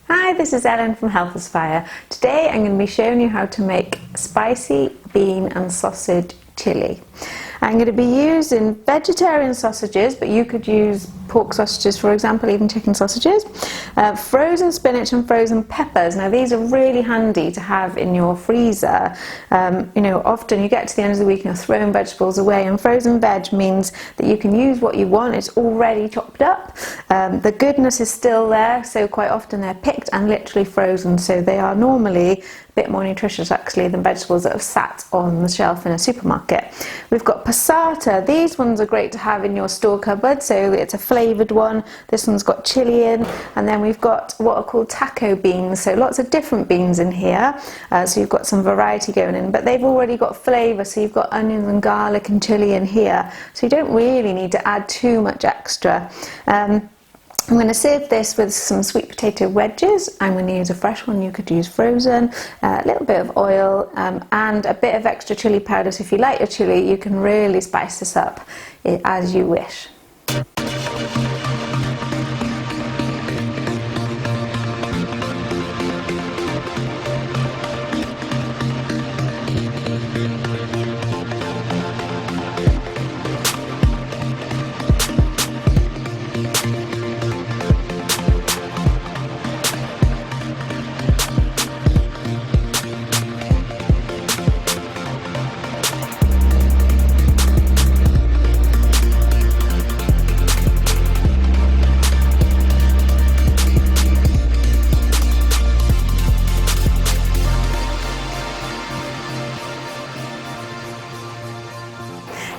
Hi, this is Ellen from Health Aspire. Today I'm going to be showing you how to make spicy bean and sausage chili. I'm going to be using vegetarian sausages, but you could use pork sausages, for example, even chicken sausages, frozen spinach and frozen peppers. Now these are really handy to have in your freezer. Often you get to the end of the week and you're throwing vegetables away, and frozen veg means that you can use what you want. It's already chopped up. The goodness is still there, so quite often they're picked and literally frozen, so they are normally a bit more nutritious actually than vegetables that have sat on the shelf in a supermarket. We've got passata. These ones are great to have in your store cupboard, so it's a flavoured one. This one's got chili in, and then we've got what are called taco beans, so lots of different beans in here, so you've got some variety going in, but they've already got flavour, so you've got onions and garlic and chili in here, so you don't really need to add too much extra. I'm going to serve this with some sweet potato wedges. I'm going to use a fresh one, you could use frozen, a little bit of oil and a bit of extra chili powder, so if you like your chili you can really spice this up as you wish.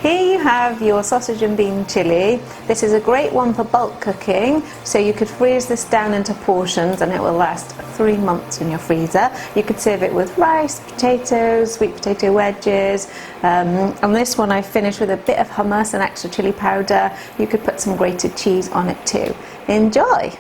Here you have your sausage and bean chili. This is a great one for bulk cooking, so you could freeze this down into portions and it will last 3 months in your freezer. You could serve it with rice, potatoes, sweet potato wedges. On this one I finished with a bit of hummus and extra chili powder. You could put some grated cheese on it too. Enjoy!